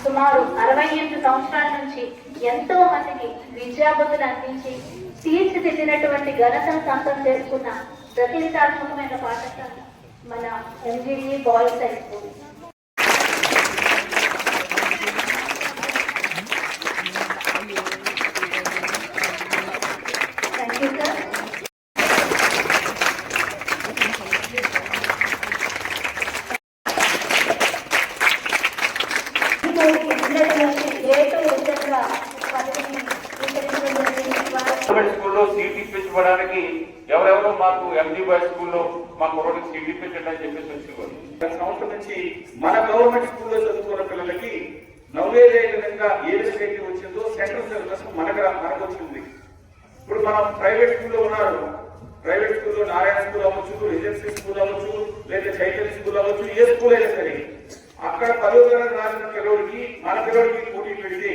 సుమారు 68 సంవత్సరాల నుంచి ఎంతో మందికి విద్యాబుద్ధులు అందించి తీర్చిదిద్దినటువంటి ఘనతను సొంతం చేసుకున్న ప్రతిష్టాత్మకమైన పాఠశాల మన MGD boys high school. Thank you sir. స్కూల్లో సీట్ ఇప్పించడానికి ఎవరెవరో మాకు ఎంజీ బాయ్స్ స్కూల్లో మా కుర్రోడికి సీట్ ఇప్పించండి అని చెప్పేసి వచ్చేవారు. సంవత్సరం నుంచి మన గవర్నమెంట్ స్కూల్లో చదువుకున్న పిల్లలకి నవోదయ విధంగా ఏ విధంగా వచ్చిందో సెంట్రల్ సిలబస్ మనకు వచ్చింది. ఇప్పుడు మనం ప్రైవేట్ స్కూల్లో ఉన్నారు, ప్రైవేట్ స్కూల్లో నారాయణ స్కూల్ అవ్వచ్చు, రెసిడెన్సీ స్కూల్ అవ్వచ్చు, లేదా చైతన్య స్కూల్ అవ్వచ్చు, ఏ స్కూల్ అయినా సరే అక్కడ 10వ తరగతి రాసిన పిల్లడికి మన పిల్లడికి పోటీ పెడితే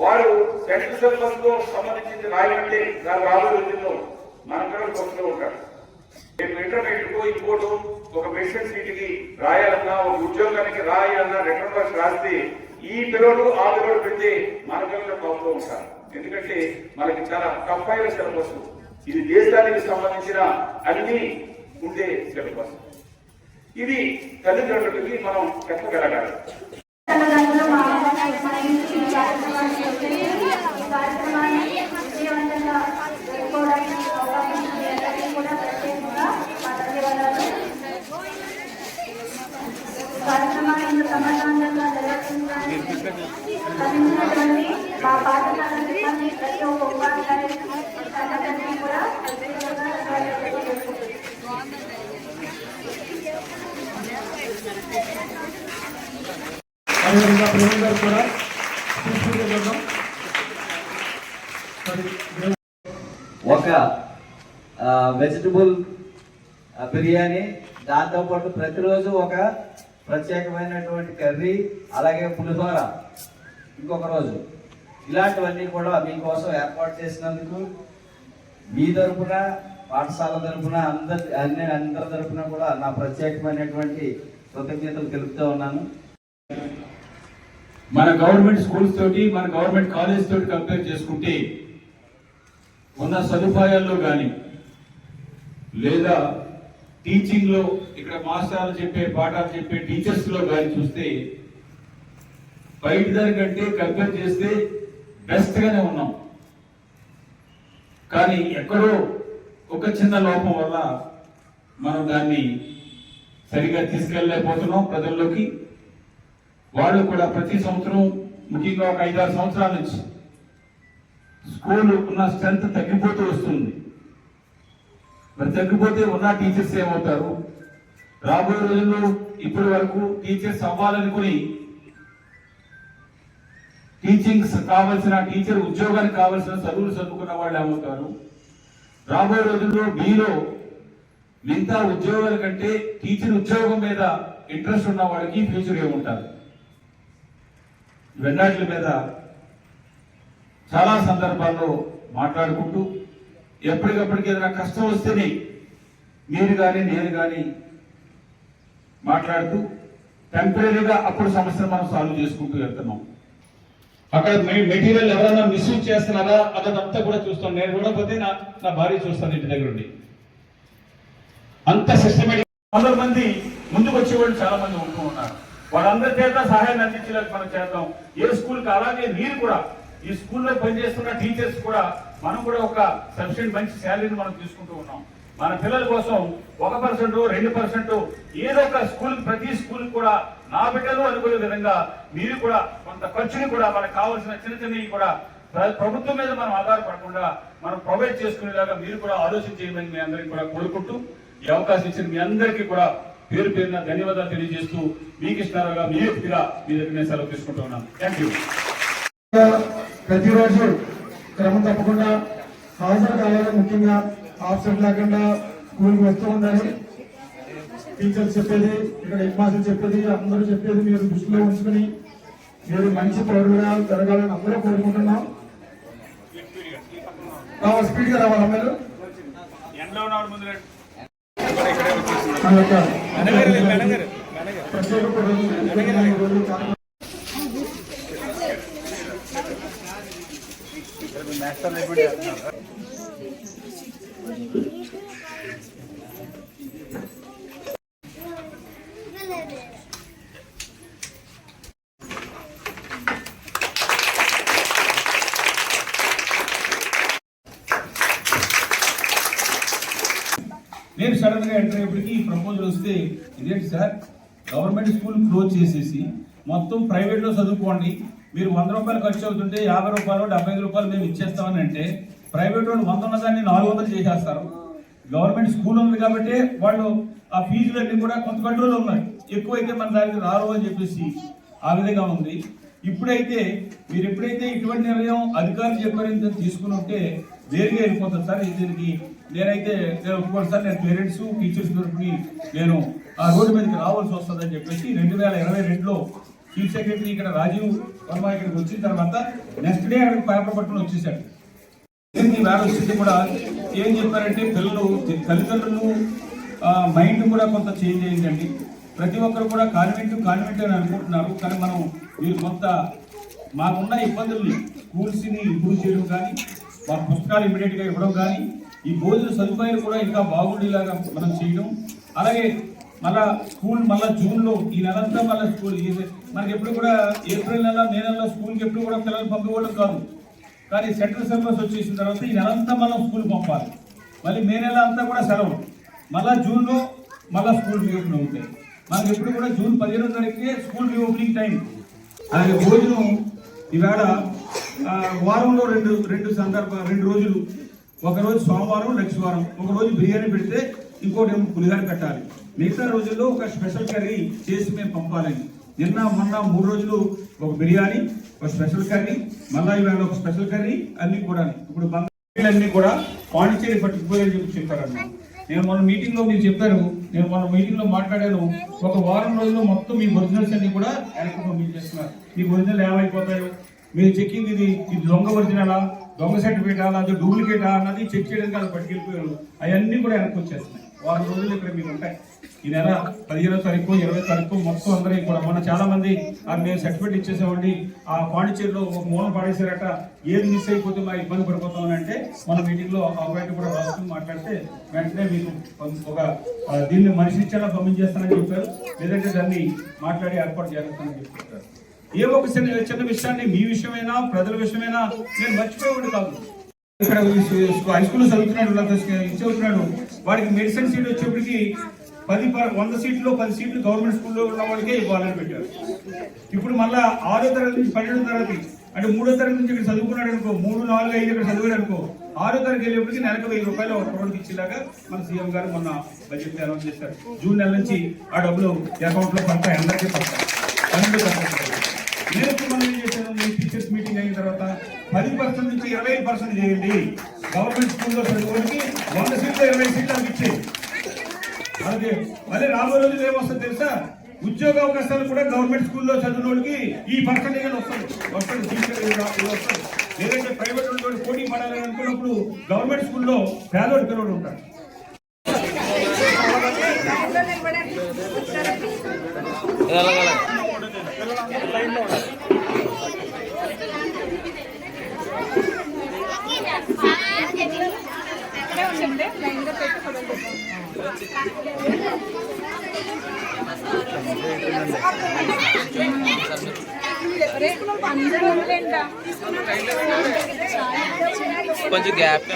వారు సెంట్రల్ సిలబస్ లో సంబంధించి రాయాలంటే దాని రాబోయే రోజుల్లో మన పిల్లలు వస్తూ ఉంటారు. రేపు ఇంటర్మీడియట్ కో ఇంకోటి ఒక మెడిసిన్ సీట్కి రాయాలన్నా, ఒక ఉద్యోగానికి రాయాలన్నా రిటర్న్ వర్క్ రాస్తే ఈ పిల్లలు ఆ పిల్లలు పెడితే మన పిల్లలు అవుతూ ఉంటారు. ఎందుకంటే మనకి చాలా టఫ్ అయిన సిలబస్, ఇది దేశానికి సంబంధించిన అన్ని ఉండే సిలబస్. ఇది తల్లిదండ్రులకి మనం చెప్పగలగాలి. మా పాఠశాలని ప్రతి ఒక్క ఉపాధ్యాయులు కూడా ఒక వెజిటబుల్ బిర్యానీ, దాంతోపాటు ప్రతిరోజు ఒక ప్రత్యేకమైనటువంటి కర్రీ, అలాగే పులిహోర ఇంకొక రోజు, ఇలాంటివన్నీ కూడా మీకోసం ఏర్పాటు చేసినందుకు మీ తరఫున, పాఠశాల తరఫున, అందరి తరఫున కూడా నా ప్రత్యేకమైనటువంటి కృతజ్ఞతలు తెలుపుతూ ఉన్నాను. మన గవర్నమెంట్ స్కూల్స్ తోటి, మన గవర్నమెంట్ కాలేజ్ తోటి కంపేర్ చేసుకుంటే ఉన్న సదుపాయాల్లో కానీ, లేదా టీచింగ్ లో ఇక్కడ మాస్టర్లు చెప్పే పాఠాలు చెప్పే టీచర్స్ లో కానీ చూస్తే బయట దానికంటే కంపేర్ చేస్తే బెస్ట్ గానే ఉన్నాం. కానీ ఎక్కడో ఒక చిన్న లోపం వల్ల మనం దాన్ని సరిగా తీసుకెళ్ళలేకపోతున్నాం ప్రజల్లోకి. వాళ్ళు కూడా ప్రతి సంవత్సరం, ముఖ్యంగా ఒక 5-6 సంవత్సరాల నుంచి స్కూల్ ఉన్న స్ట్రెంత్ తగ్గిపోతూ వస్తుంది. మరి తగ్గిపోతే ఉన్న టీచర్స్ ఏమవుతారు? రాబోయే రోజుల్లో ఇప్పటి వరకు టీచర్స్ అవ్వాలనుకుని టీచింగ్స్ కావాల్సిన, టీచర్ ఉద్యోగానికి కావాల్సిన చదువులు చదువుకున్న వాళ్ళు ఏమవుతారు? రాబోయే రోజుల్లో మీలో మిగతా ఉద్యోగాల కంటే టీచర్ ఉద్యోగం మీద ఇంట్రెస్ట్ ఉన్న వాళ్ళకి ఫ్యూచర్ ఏముంటారు? వెన్నాట్ల మీద చాలా సందర్భాల్లో మాట్లాడుకుంటూ ఎప్పటికప్పటికి ఏదైనా కష్టం వస్తేనే మీరు కానీ నేను కానీ మాట్లాడుతూ టెంపరీగా అప్పుడు సమస్యను మనం సాల్వ్ చేసుకుంటూ వెళ్తున్నాం. అక్కడ మెటీరియల్ ఎవరైనా మిస్యూజ్ చేస్తున్నారా అదంతా కూడా చూస్తాను. నేను చూడకపోతే నా భార్య చూస్తాను ఇంటి దగ్గర ఉండి. అంత సిస్టమేటిక్ 100 మంది ముందుకు వచ్చేవాళ్ళు చాలా మంది ఉంటూ ఉన్నారు. వాళ్ళందరి చేత సహాయాన్ని అందించడానికి మనం చేద్దాం. ఏ స్కూల్కి అలాగే మీరు కూడా, ఈ స్కూల్లో పనిచేస్తున్న టీచర్స్ కూడా, మనం కూడా ఒక సఫిషియెంట్ మంచి శాలరీని మనం తీసుకుంటూ ఉన్నాం. మన పిల్లల కోసం 1%, 2% ఏదో ఒక స్కూల్, ప్రతి స్కూల్ కూడా నా బిడ్డలు అనుకునే విధంగా మీరు కూడా కొంత ఖర్చుని కూడా మనకు కావాల్సిన చిన్న చిన్నవి కూడా ప్రభుత్వం మీద మనం ఆధారపడకుండా మనం ప్రొవైడ్ చేసుకునేలాగా మీరు కూడా ఆలోచన చేయమని మీ అందరికీ కూడా కోరుకుంటూ, ఈ అవకాశం ఇచ్చిన మీ అందరికీ కూడా పేరు పేరున ధన్యవాదాలు తెలియజేస్తూ మీ కృష్ణారావుగా మీ వ్యక్తిగా మీ దగ్గర నేను సెలవు తీసుకుంటూ ఉన్నాను. Thank you. ప్రతిరోజు క్రమం తప్పకుండా హాజరు కావాలి. ముఖ్యంగా ఆబ్సెంట్ లేకుండా స్కూల్కి వస్తూ ఉండాలి. టీచర్స్ చెప్పేది, ఇక్కడ హెడ్ మాస్టర్ చెప్పేది, అందరూ చెప్పేది మీరు దృష్టిలో ఉంచుకుని మీరు మంచి పౌరులుగా జరగాలని అందరూ కోరుకుంటున్నాం. స్పీడ్ గా రావాలి అమ్మాయిలు. ప్రత్యేక నేను సడన్ గా ఎంటర్ అయ్యేప్పటికీ ఈ ప్రపోజల్ వస్తే ఇదేంటి సార్, గవర్నమెంట్ స్కూల్ క్లోజ్ చేసేసి మొత్తం ప్రైవేట్లో చదువుకోండి, మీరు 100 రూపాయలు ఖర్చు అవుతుంటే 50 రూపాయలు 75 రూపాయలు మేము ఇచ్చేస్తామని అంటే ప్రైవేట్ వాళ్ళు 100 ఉన్నదాన్ని 400 చేసేస్తారు. గవర్నమెంట్ స్కూల్ ఉంది కాబట్టి వాళ్ళు ఆ ఫీజులన్నీ కూడా కొంత కంట్రోల్ ఉన్నాయి, ఎక్కువైతే మన దానికి రారు అని చెప్పేసి ఆ విధంగా ఉంది. ఇప్పుడైతే మీరు ఎప్పుడైతే ఇటువంటి నిర్ణయం అధికారులు చెప్పారని తీసుకుని ఉంటే వేరుగా వెళ్ళిపోతుంది సార్. దీనికి నేనైతే ఒప్పుకోండి సార్, నేను పేరెంట్స్ టీచర్స్ తరఫుని నేను ఆ రోడ్డు మీదకి రావాల్సి వస్తుందని చెప్పేసి 2022లో చీఫ్ సెక్రటరీ ఇక్కడ రాజీవ్ వర్మ ఇక్కడికి వచ్చిన తర్వాత నెక్స్ట్ డే అక్కడికి పేపర్ పట్టుకుని వచ్చేసాడు. ఈ వేళ వచ్చింది కూడా ఏం చెప్పారంటే పిల్లలు తల్లిదండ్రులు మైండ్ కూడా కొంత చేంజ్ అయిందండి. ప్రతి ఒక్కరు కూడా కాన్వెంట్ అని అనుకుంటున్నారు, కానీ మనం మీరు కొంత మాకున్న ఇబ్బందుల్ని స్కూల్స్ని ఇంప్రూవ్ చేయడం కానీ, మా పుస్తకాలు ఇమీడియట్గా ఇవ్వడం కానీ, ఈ భోజన సదుపాయాలు కూడా ఇంకా బాగుండేలాగా మనం చేయడం, అలాగే మళ్ళా స్కూల్ మళ్ళీ జూన్లో ఈ నెలంతా మళ్ళీ స్కూల్ మనకి ఎప్పుడు కూడా ఏప్రిల్ నెల మే నెలలో స్కూల్కి ఎప్పుడు కూడా పిల్లలు పంపుకోవడం కాదు, కానీ సెంట్రల్ సిలబస్ వచ్చేసిన తర్వాత ఈ నెలంతా మనం స్కూల్ పంపాలి. మళ్ళీ మే నెల అంతా కూడా సెలవు, మళ్ళీ జూన్లో మళ్ళీ స్కూల్ రీఓపెన్ అవుతాయి. మనకి ఎప్పుడు కూడా జూన్ 15వ తారీఖుకే స్కూల్ రీఓపెనింగ్ టైం. అలాగే భోజనం ఈవేళ వారంలో రెండు రోజులు, ఒకరోజు సోమవారం నెక్స్ట్ వారం ఒకరోజు బిర్యానీ పెడితే ఇంకోటి పులిహార పెట్టాలి. మిగతా రోజుల్లో ఒక స్పెషల్ కర్రీ చేసి మేము పంపాలని. నిన్న మొన్న 3 రోజులు ఒక బిర్యానీ, ఒక స్పెషల్ కర్రీ, మళ్ళీ ఈవేళ ఒక స్పెషల్ కర్రీ, అన్ని కూడా ఇప్పుడు బంగాళీ కూడా పాండిచేరి పట్టుకుపోయారని చెప్పి చెప్పారన్న. నేను మొన్న మీటింగ్ లో మీరు చెప్పారు, నేను మొన్న మీటింగ్ లో మాట్లాడాను, ఒక వారం రోజుల్లో మొత్తం మీ ఒరిజినల్స్ అన్ని కూడా వెనక్కి పంపించేస్తున్నారు. మీ ఒరిజినల్ ఏమైపోతాయో మీరు చెక్కింగ్ ఇది దొంగ ఒరిజినలా, దొంగ సర్టిఫికేటా, లేదా డూప్లికేటా అన్నది చెక్ చేయడానికి అది పట్టుకెళ్ళిపోయారు. అవన్నీ కూడా వెనక్కి వచ్చేస్తున్నాయి. వారం రోజులు ఇక్కడ మీకు ఉంటాయి. ఈ నెల 15వ తారీఖు 20వ తారీఖు మొత్తం అందరికీ కూడా మొన్న చాలా మంది మేము సర్టిఫికేట్ ఇచ్చేసామండి, ఆ పాండిచేరిలో ఒక మూలం పాడేసారట, ఏది మిస్ అయిపోతే మా ఇబ్బంది పడిపోతామని అంటే మన మీటింగ్ లో ఆ బయట కూడా రాసుకుని మాట్లాడితే వెంటనే మీకు ఒక దీన్ని మనిషినిచ్చేలా పంపించేస్తానని చెప్పారు, లేదంటే దాన్ని మాట్లాడి ఏర్పాటు చేస్తానని చెప్పారు. ఏ ఒక చిన్న విషయాన్ని మీ విషయమైనా ప్రజల విషయమైనా నేను మర్చిపోయేవాడు కాదు. ఇక్కడ హై స్కూల్లో చదువుతున్నాడు, వాడికి మెడిసిన్ సీట్ వచ్చేప్పటికి 100 సీట్లు 10 సీట్లు గవర్నమెంట్ స్కూల్లో ఉన్న వాళ్ళకే ఇవ్వాలని పెట్టారు. ఇప్పుడు మళ్ళా 6వ తరగతి నుంచి 12వ తరగతి అంటే 3వ తరగతి నుంచి ఇక్కడ చదువుకున్నాడు అనుకో, 3, 4, 5 ఇక్కడ చదివాడు అనుకో, 6వ తరగతి వెళ్ళేప్పటికి నెలకు 1000 రూపాయలు ఒక రోడ్డుకి ఇచ్చేలాగా మన సీఎం గారు మొన్న బడ్జెట్ అనౌన్స్ చేశారు. జూన్ నెల నుంచి ఆ డబ్బులు అకౌంట్ లో పడతాయి, అందరికీ పడతాయి. నేను మనం ఏం చేశాను, మీ టీచర్స్ మీటింగ్ అయిన తర్వాత 10% నుంచి 25% చేయండి. గవర్నమెంట్ స్కూల్లో చదువుకోవడానికి 100 సీట్లు 20 సీట్లు ఇచ్చేది. అలాగే మళ్ళీ రాబోయే రోజులు ఏమొస్తుంది తెలుసా, ఉద్యోగ అవకాశాలు కూడా గవర్నమెంట్ స్కూల్లో చదివిన వాళ్ళకి ఈ పర్సెంటేజ్ వస్తుంది. లేదంటే ప్రైవేట్ వాళ్ళతో పోటీ పడాలని అనుకున్నప్పుడు గవర్నమెంట్ స్కూల్లో పేదోడు పిల్లలు ఉంటారు. కొంచెం గ్యాప్